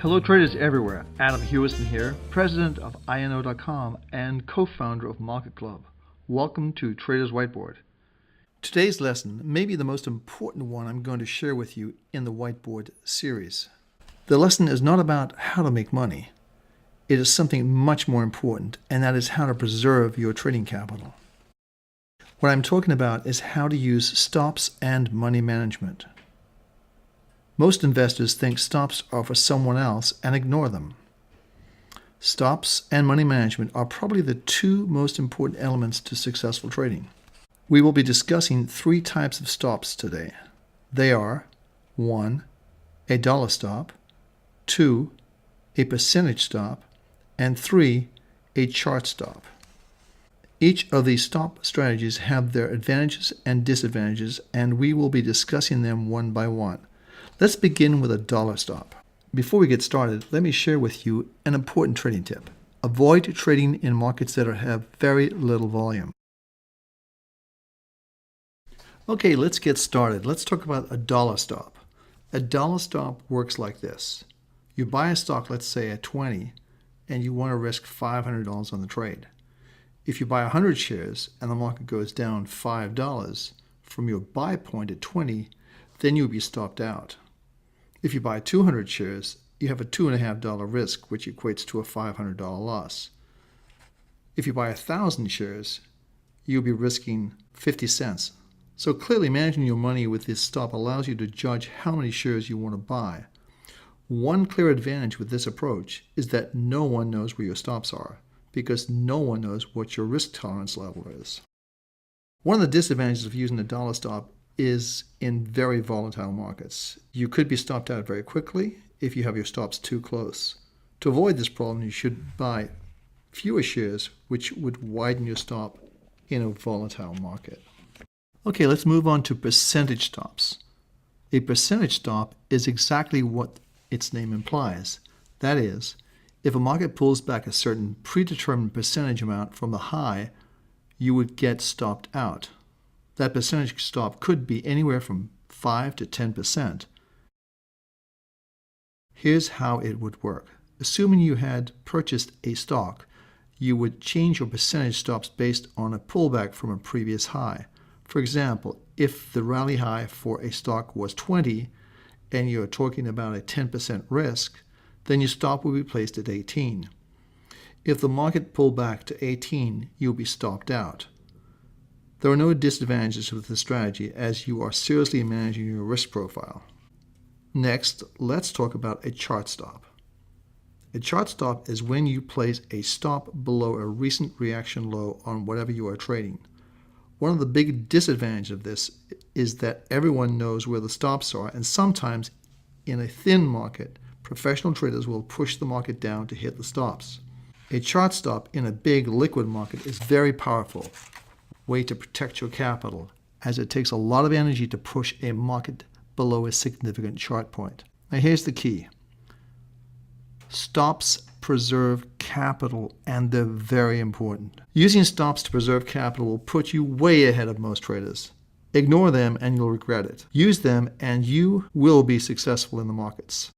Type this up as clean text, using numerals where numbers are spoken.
Hello traders everywhere, Adam Hewison here, president of INO.com and co-founder of Market Club. Welcome to Traders WhiteBoard. Today's lesson may be the most important one I'm going to share with you in the Whiteboard series. The lesson is not about how to make money. It is something much more important, and that is how to preserve your trading capital. What I'm talking about is how to use stops and money management. Most investors think stops are for someone else and ignore them. Stops and money management are probably the two most important elements to successful trading. We will be discussing three types of stops today. They are 1. A dollar stop, 2. A percentage stop, and 3. A chart stop. Each of these stop strategies have their advantages and disadvantages, and we will be discussing them one by one. Let's begin with a dollar stop. Before we get started, let me share with you an important trading tip. Avoid trading in markets that have very little volume. Okay, let's get started. Let's talk about a dollar stop. A dollar stop works like this. You buy a stock, let's say at 20, and you want to risk $500 on the trade. If you buy 100 shares and the market goes down $5 from your buy point at 20, then you'll be stopped out. If you buy 200 shares, you have a $2.50 risk, which equates to a $500 loss. If you buy 1,000 shares, you'll be risking 50 cents. So clearly managing your money with this stop allows you to judge how many shares you want to buy. One clear advantage with this approach is that no one knows where your stops are, because no one knows what your risk tolerance level is. One of the disadvantages of using a dollar stop is in very volatile markets. You could be stopped out very quickly if you have your stops too close. To avoid this problem, you should buy fewer shares, which would widen your stop in a volatile market. Okay, let's move on to percentage stops. A percentage stop is exactly what its name implies. That is, if a market pulls back a certain predetermined percentage amount from the high, you would get stopped out. That percentage stop could be anywhere from 5 to 10%. Here's how it would work. Assuming you had purchased a stock, you would change your percentage stops based on a pullback from a previous high. For example, if the rally high for a stock was 20 and you're talking about a 10% risk, then your stop will be placed at 18. If the market pulled back to 18, you'll be stopped out. There are no disadvantages with this strategy as you are seriously managing your risk profile. Next, let's talk about a chart stop. A chart stop is when you place a stop below a recent reaction low on whatever you are trading. One of the big disadvantages of this is that everyone knows where the stops are, and sometimes in a thin market, professional traders will push the market down to hit the stops. A chart stop in a big liquid market is very powerful way to protect your capital, as it takes a lot of energy to push a market below a significant chart point. Now here's the key. Stops preserve capital, and they're very important. Using stops to preserve capital will put you way ahead of most traders. Ignore them and you'll regret it. Use them and you will be successful in the markets.